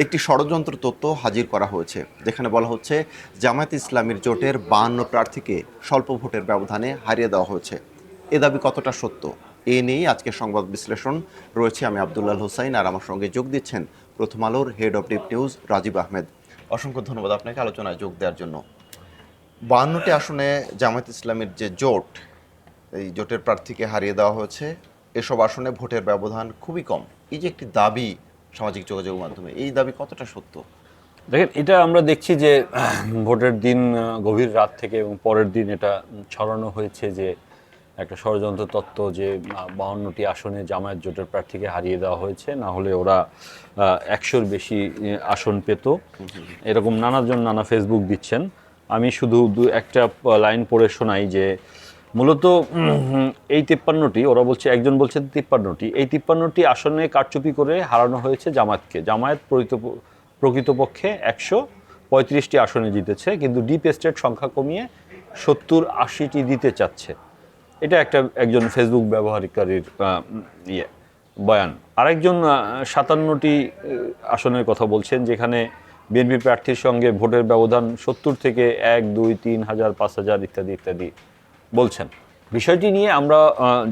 একটি ষড়যন্ত্র তথ্য হাজির করা হয়েছে, যেখানে বলা হচ্ছে জামায়াত ইসলামীর জোটের 52 প্রার্থীকে স্বল্প ভোটের ব্যবধানে হারিয়ে দেওয়া হয়েছে। এ দাবি কতটা সত্য, এ নিয়েই আজকে সংবাদ বিশ্লেষণ রয়েছে। আমি আব্দুল্লাহ হোসাইন, আর আমার সঙ্গে যোগ দিচ্ছেন প্রথম আলোর head of deep news Rajib Ahmed. অসংখ্য ধন্যবাদ আপনাকে আলোচনায় যোগ দেওয়ার জন্য। 52টি আসনে জামায়াত ইসলামীর যে জোট, এই জোটের প্রার্থীকে হারিয়ে দেওয়া হয়েছে। এসব আসনে ভোটের ব্যবধান খুবই কম, এই যে একটি দাবি সামাজিক যোগাযোগের মাধ্যমে, এই দাবি কতটা সত্য? দেখেন, এটা আমরা দেখছি যে ভোটের দিন গভীর রাত থেকে এবং পরের দিন এটা ছড়ানো হয়েছে যে একটা ষড়যন্ত্র তত্ত্ব, যে 52টি আসনে জামায়াত জোটের প্রার্থীকে হারিয়ে দেওয়া হয়েছে, না হলে ওরা 100-র বেশি আসন পেত। এরকম নানাজন নানা ফেসবুক দিচ্ছেন। আমি শুধু একটা লাইন পড়ে শোনাই যে মূলত এই 53টি, ওরা বলছে, একজন বলছে 53টি, এই 53টি আসনে কারচুপি করে হারানো হয়েছে জামায়াতকে। জামায়াত প্রকৃতপক্ষে 135টি আসনে জিতেছে, কিন্তু ডিপ স্টেট সংখ্যা কমিয়ে 70-80টি দিতে চাচ্ছে। এটা একজন ফেসবুক ব্যবহারকারীর বয়ান। আরেকজন 57টি আসনের কথা বলছেন, যেখানে বিএনপি প্রার্থীর সঙ্গে ভোটের ব্যবধান 70 থেকে 1, 2, 3 হাজার, 5 হাজার ইত্যাদি ইত্যাদি বলছেন। বিষয়টি নিয়ে আমরা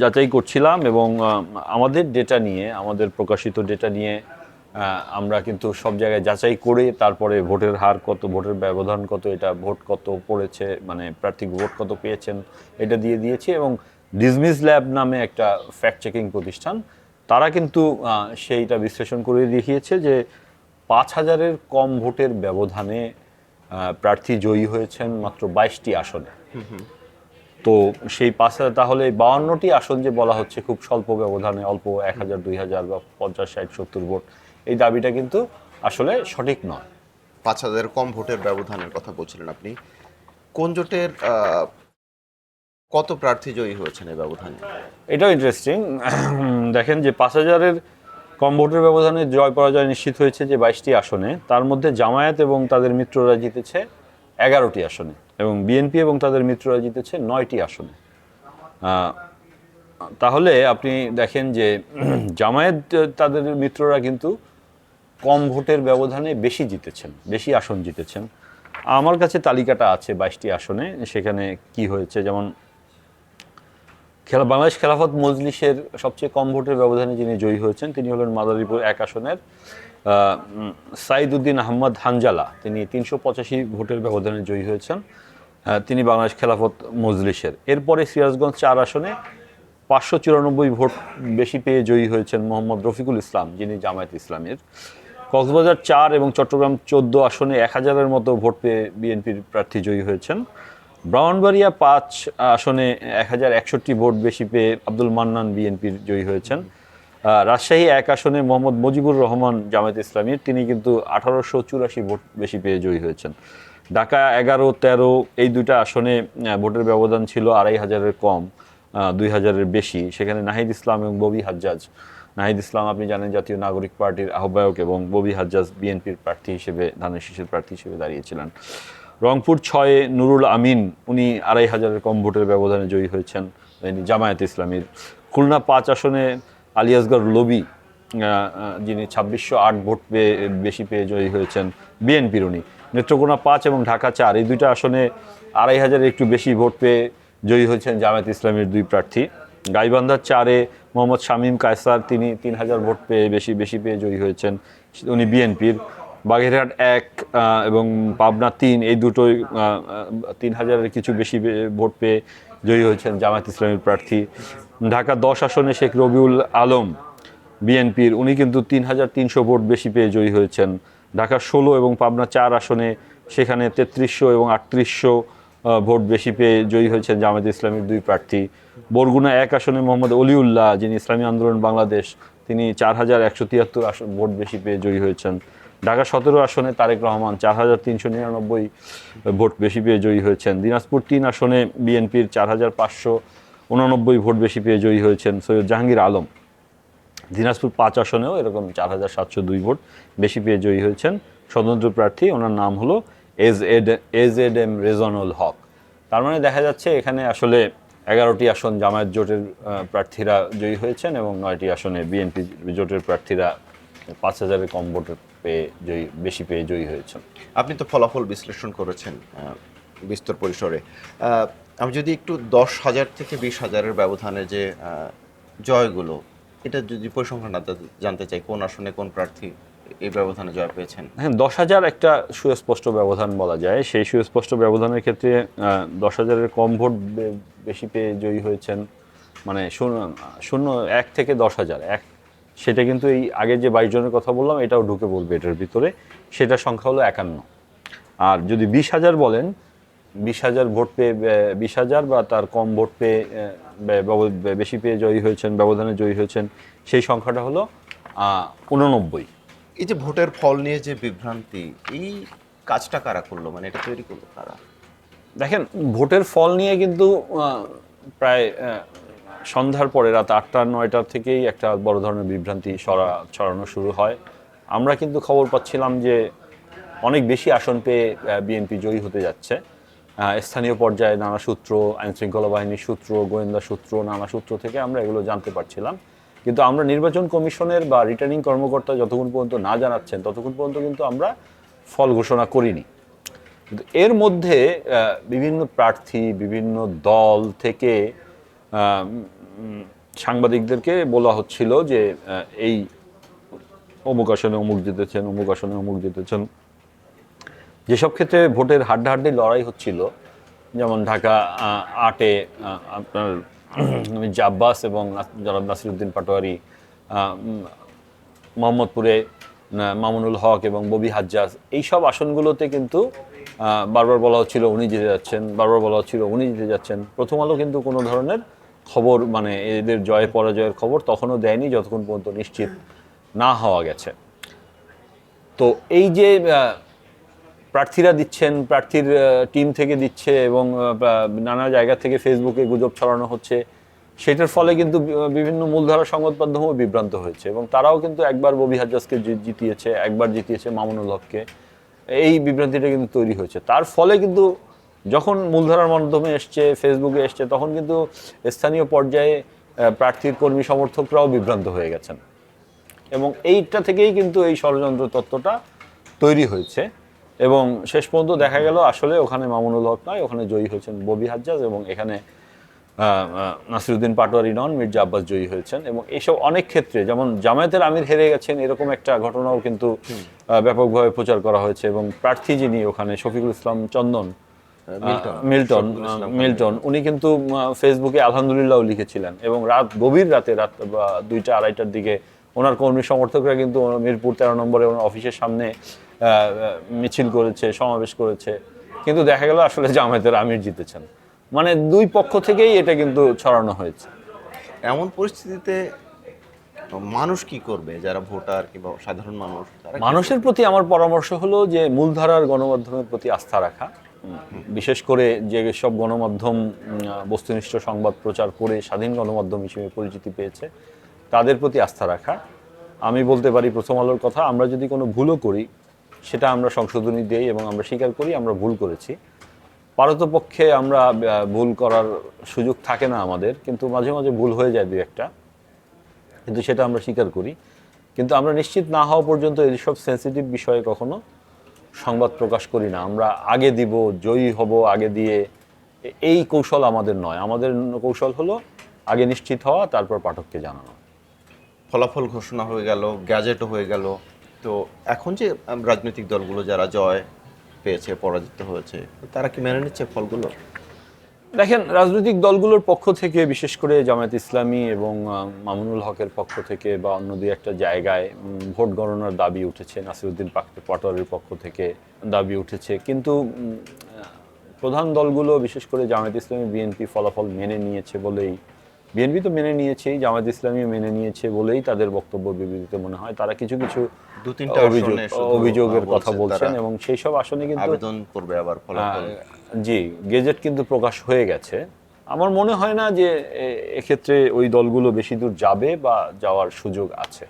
যাচাই করছিলাম এবং আমাদের ডেটা নিয়ে, আমাদের প্রকাশিত ডেটা নিয়ে আমরা কিন্তু সব জায়গায় যাচাই করে তারপরে ভোটের হার কত, ভোটের ব্যবধান কত, এটা ভোট কত পড়েছে, মানে প্রার্থী ভোট কত পেয়েছেন, এটা দিয়ে দিয়েছি। এবং ডিসমিস ল্যাব নামে একটা ফ্যাক্ট চেকিং প্রতিষ্ঠান, তারা কিন্তু সেইটা বিশ্লেষণ করে দেখিয়েছে যে 5,000-এর কম ভোটের ব্যবধানে প্রার্থী জয়ী হয়েছেন মাত্র 22টি আসনে। তো সেই 5,000, তাহলে 52টি আসন যে বলা হচ্ছে খুব স্বল্প ব্যবধানে, অল্প 1,000, 2,000 বা 50, 60, 70 ভোট, এই দাবিটা কিন্তু আসলে সঠিক নয়। 5,000 কম ভোটের ব্যবধানের কথা বলছিলেন আপনি। কোন জোটের কত প্রার্থী জয়ী হয়েছেন এই ব্যবধানে? এটাও ইন্টারেস্টিং। দেখেন যে 5,000-এর কম ভোটের ব্যবধানে জয় পরাজয় নিশ্চিত হয়েছে যে 22টি আসনে, তার মধ্যে জামায়াত এবং তাদের মিত্ররা জিতেছে 11টি আসনে, এবং বিএনপি এবং তাদের মিত্ররা জিতেছে 9টি আসনে। তাহলে আপনি দেখেন যে জামায়াত তাদের মিত্ররা কিন্তু কম ভোটের ব্যবধানে বেশি জিতেছেন, বেশি আসন জিতেছেন। আমার কাছে তালিকাটা আছে 22টি আসনে, সেখানে কি হয়েছে। যেমন বাংলাদেশ খেলাফত মজলিসের সবচেয়ে কম ভোটের ব্যবধানে যিনি জয়ী হয়েছেন, তিনি হলেন মাদারীপুর 1 আসনের সাইদ উদ্দিন আহমদ হানজালা। তিনি 385 ভোটের ব্যবধানে জয়ী হয়েছেন, তিনি বাংলাদেশ খেলাফত মজলিসের। এরপরে সিরাজগঞ্জ 4 আসনে 594 ভোট বেশি পেয়ে জয়ী হয়েছেন মোহাম্মদ রফিকুল ইসলাম, যিনি জামায়াত ইসলামের। কক্সবাজার 4 এবং চট্টগ্রাম 14 আসনে 1000-এর মতো ভোট পেয়ে বিএনপির প্রার্থী জয়ী হয়েছেন। ব্রাহ্মণবাড়িয়া 5 আসনে 1061 ভোট বেশি পেয়ে আব্দুল মান্নান বিএনপির জয়ী হয়েছেন। রাজশাহী 1 আসনে মোহাম্মদ মুজিবুর রহমান জামায়াত ইসলামীর, তিনি কিন্তু 1884 ভোট বেশি পেয়ে জয়ী হয়েছেন। ঢাকা 11, 13 এই দুইটা আসনে ভোটের ব্যবধান ছিল 2500-এর কম, 2000-এর বেশি। সেখানে নাহিদ ইসলাম এবং ববি হাজ্জাজ, নাহিদ ইসলাম আপনি জানেন জাতীয় নাগরিক পার্টির আহ্বায়ক, এবং ববি হাজ্জাজ বিএনপির প্রার্থী হিসেবে, ধানের শীষের প্রার্থী হিসেবে দাঁড়িয়েছিলেন। রংপুর 6 নুরুল আমিন, উনি 2500-এর কম ভোটের ব্যবধানে জয়ী হয়েছেন, জামায়াত ইসলামীর। খুলনা 5 আসনে আলী আসগর লবি, যিনি 2608 ভোট পেয়ে বেশি পেয়ে জয়ী হয়েছেন, বিএনপির উনি। নেত্রকোনা 5 এবং ঢাকা 4 এই দুইটা আসনে 2500-এর একটু বেশি ভোট পেয়ে জয়ী হয়েছেন জামায়াত ইসলামের 2 প্রার্থী। গাইবান্ধা 4-এ মোহাম্মদ শামীম কায়সার, তিনি 3000 ভোট পেয়ে বেশি পেয়ে জয়ী হয়েছেন, উনি বিএনপির। বাগেরহাট 1 এবং পাবনা 3 এই দুটোই 3000-এর কিছু বেশি ভোট পেয়ে জয়ী হয়েছেন জামায়াত ইসলামের প্রার্থী। ঢাকা 10 আসনে শেখ রবিউল আলম বিএনপির, উনি কিন্তু 3300 ভোট বেশি পেয়ে জয়ী হয়েছেন। ঢাকা 16 এবং পাবনা 4 আসনে সেখানে 3300 এবং 3800 ভোট বেশি পেয়ে জয়ী হয়েছেন জামায়াত ইসলামের 2 প্রার্থী। বরগুনা 1 আসনে মোহাম্মদ অলিউল্লাহ, যিনি ইসলামী আন্দোলন বাংলাদেশ, তিনি 4173 ভোট বেশি পেয়ে জয়ী হয়েছেন। ঢাকা 17 আসনে তারেক রহমান 4399 ভোট বেশি পেয়ে জয়ী হয়েছেন। দিনাজপুর 3 আসনে বিএনপির 4589 ভোট বেশি পেয়ে জয়ী হয়েছেন সৈয়দ জাহাঙ্গীর আলম। দিনাজপুর 5 আসনেও এরকম 4702 ভোট বেশি পেয়ে জয়ী হয়েছেন স্বতন্ত্র প্রার্থী, ওনার নাম হলো এজএডএম রেজানুল হক। তার মানে দেখা যাচ্ছে এখানে আসলে 11টি আসন জামায়াত জোটের প্রার্থীরা জয়ী হয়েছেন এবং 9টি আসনে বিএনপি জোটের প্রার্থীরা 5000-এর কম ভোটে বেশি পেয়ে জয়ী হয়েছেন। আপনি তো ফলাফল বিশ্লেষণ করেছেন বিস্তর পরিসরে। আমি যদি একটু 10,000 থেকে 20,000-এর ব্যবধানে যে জয়গুলো, এটা যদি পরিসংখ্যানটা জানতে চাই, কোন আসনে কোন প্রার্থী এই ব্যবধানে জয় পেয়েছেন? হ্যাঁ, 10,000 একটা সুস্পষ্ট ব্যবধান বলা যায়। সেই সুস্পষ্ট ব্যবধানের ক্ষেত্রে 10,000-এর কম ভোট বেশি পেয়ে জয়ী হয়েছেন, মানে 1 থেকে 10,000 সেটা কিন্তু এই আগে যে 22 জনের কথা বললাম এটাও ঢুকে বলবে এটার ভিতরে, সেটার সংখ্যা হলো 51। আর যদি 20,000 বলেন, 20,000 ভোট পেয়ে 20,000 বা তার কম ভোট পেয়ে বেশি পেয়ে জয়ী হয়েছেন, ব্যবধানে জয়ী হয়েছেন, সেই সংখ্যাটা হলো 89। এই যে ভোটের ফল নিয়ে যে বিভ্রান্তি, এই কাজটা কারা করলো, মানে এটা তৈরি করলো কারা? দেখেন, ভোটের ফল নিয়ে কিন্তু প্রায় সন্ধ্যার পরে রাত 8টা-9টার থেকেই একটা বড় ধরনের বিভ্রান্তি ছড়ানো শুরু হয়। আমরা কিন্তু খবর পাচ্ছিলাম যে অনেক বেশি আসন পেয়ে বিএনপি জয়ী হতে যাচ্ছে। স্থানীয় পর্যায়ে নানা সূত্র, আইনশৃঙ্খলা বাহিনীর সূত্র, গোয়েন্দা সূত্র, নানা সূত্র থেকে আমরা এগুলো জানতে পারছিলাম। কিন্তু আমরা নির্বাচন কমিশনের বা রিটার্নিং কর্মকর্তা যতক্ষণ পর্যন্ত না জানাচ্ছেন ততক্ষণ পর্যন্ত কিন্তু আমরা ফল ঘোষণা করিনি। কিন্তু এর মধ্যে বিভিন্ন প্রার্থী, বিভিন্ন দল থেকে সাংবাদিকদেরকে বলা হচ্ছিল যে এই অমুক আসনে অমুক জিতেছেন, অমুক আসনে অমুক জিতেছেন। যেসব ক্ষেত্রে ভোটের হাড্ডাহাড্ডি লড়াই হচ্ছিল, যেমন ঢাকা 8-এ আপনার মির্জা আব্বাস এবং জনাব নাসিরউদ্দিন পাটোয়ারি, মোহাম্মদপুরে মামুনুল হক এবং ববি হাজ্জাজ, এইসব আসনগুলোতে কিন্তু বারবার বলা হচ্ছিল উনি জিতে যাচ্ছেন, বারবার বলা হচ্ছিল উনি জিতে যাচ্ছেন। প্রথম আলো কিন্তু কোনো ধরনের খবর, মানে এদের জয় পরাজয়ের খবর তখনও দেয়নি যতক্ষণ পর্যন্ত নিশ্চিত না হওয়া গেছে। তো এই যে প্রার্থীরা দিচ্ছেন, প্রার্থীর টিম থেকে দিচ্ছে এবং নানা জায়গা থেকে ফেসবুকে গুজব ছড়ানো হচ্ছে, সেটার ফলে কিন্তু বিভিন্ন মূলধারা সংবাদ মাধ্যমও বিভ্রান্ত হয়েছে এবং তারাও কিন্তু একবার ববি হাজ্জাজকে জিতিয়েছে, একবার জিতিয়েছে মামুনুল হককে। এই বিভ্রান্তিটা কিন্তু তৈরি হয়েছে। তার ফলে কিন্তু যখন মূলধারার মাধ্যমে এসছে, ফেসবুকে এসছে, তখন কিন্তু স্থানীয় পর্যায়ে প্রার্থীর কর্মী সমর্থকরাও বিভ্রান্ত হয়ে গেছেন এবং এইটা থেকেই কিন্তু এই ষড়যন্ত্র তত্ত্বটা তৈরি হয়েছে এবং শেষ পর্যন্ত দেখা গেল আসলে ওখানে মামুনুল হক নয়, ওখানে জয়ী হয়েছেন ববি হাজ্জাজ এবং এখানে নাসিরউদ্দিন পাটোয়ারি নন, মির্জা আব্বাস জয়ী হয়েছেন। এবং এইসব অনেক ক্ষেত্রে, যেমন জামায়াতের আমির হেরে গেছেন, এরকম একটা ঘটনাও কিন্তু ব্যাপকভাবে প্রচার করা হয়েছে এবং প্রার্থী যিনি ওখানে শফিকুল ইসলাম চন্দন মিল্টন, উনি কিন্তু ফেসবুকে আলহামদুলিল্লাহ লিখেছিলেন এবং গভীর রাতে, রাত 2টা-2:30টার দিকে ওনার কর্মী সমর্থকরা কিন্তু মিরপুর 13 নম্বরে ওনার অফিসের সামনে মিছিল করেছে, সমাবেশ করেছে, কিন্তু দেখা গেল আসলে জামায়াতের আমির জিতেছেন। মানে দুই পক্ষ থেকেই এটা কিন্তু ছড়ানো হয়েছে। এমন পরিস্থিতিতে মানুষ কি করবে, যারা ভোটার কিংবা সাধারণ মানুষ? মানুষের প্রতি আমার পরামর্শ হলো যে মূলধারার গণমাধ্যমের প্রতি আস্থা রাখা, বিশেষ করে যে সব গণমাধ্যম বস্তুনিষ্ঠ সংবাদ প্রচার করে স্বাধীন গণমাধ্যম হিসেবে পরিচিতি পেয়েছে, তাদের প্রতি আস্থা রাখা। আমি বলতে পারি প্রথম আলোর কথা, আমরা যদি কোনো ভুলও করি সেটা আমরা সংশোধনী দিই এবং আমরা স্বীকার করি আমরা ভুল করেছি। পারতপক্ষে আমরা ভুল করার সুযোগ থাকে না আমাদের, কিন্তু মাঝে মাঝে ভুল হয়ে যায় 2-1টা, কিন্তু সেটা আমরা স্বীকার করি। কিন্তু আমরা নিশ্চিত না হওয়া পর্যন্ত এইসব সেন্সিটিভ বিষয়ে কখনো সংবাদ প্রকাশ করি না। আমরা আগে দিব, জয়ী হব আগে দিয়ে, এই কৌশল আমাদের নয়। আমাদের কৌশল হলো আগে নিশ্চিত হওয়া, তারপর পাঠককে জানানো। ফলাফল ঘোষণা হয়ে গেল, গ্যাজেটও হয়ে গেল, তো এখন যে রাজনৈতিক দলগুলো যারা জয় পেয়েছে, পরাজিত হয়েছে, তারা কি মেনে নিচ্ছে ফলগুলো? দেখেন, রাজনৈতিক দলগুলোর পক্ষ থেকে, বিশেষ করে জামায়াত ইসলামী এবং মামুনুল হকের পক্ষ থেকে বা অন্য 2-1টা জায়গায় ভোট গণনার দাবি উঠেছে, নাসিরউদ্দিন পাটোয়ারির পক্ষ থেকে দাবি উঠেছে, কিন্তু প্রধান দলগুলো বিশেষ করে জামায়াত ইসলামী, বিএনপি ফলাফল মেনে নিয়েছে বলেই, বিএনপি তো মেনে নিয়েছেই, জামায়াত ইসলামী মেনে নিয়েছে বলেই তাদের বক্তব্য বিবৃতিতে মনে হয় তারা কিছু কিছু 2-3টা অভিযোগের কথা বলছেন এবং সেই সব আসনে কিন্তু আবেদন করবে আবার ফলাফল। জি, গেজেট কিন্তু প্রকাশ হয়ে গেছে। আমার মনে হয় না যে এক্ষেত্রে ওই দলগুলো বেশি দূর যাবে বা যাওয়ার সুযোগ আছে।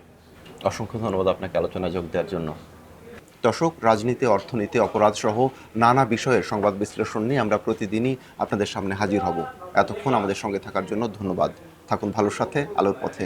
অসংখ্য ধন্যবাদ আপনাকে আলোচনায় যোগ দেওয়ার জন্য। দর্শক, রাজনীতি, অর্থনীতি, অপরাধ সহ নানা বিষয়ের সংবাদ বিশ্লেষণ নিয়ে আমরা প্রতিদিনই আপনাদের সামনে হাজির হব। এতক্ষণ আমাদের সঙ্গে থাকার জন্য ধন্যবাদ। থাকুন ভালোর সাথে, আলোর পথে।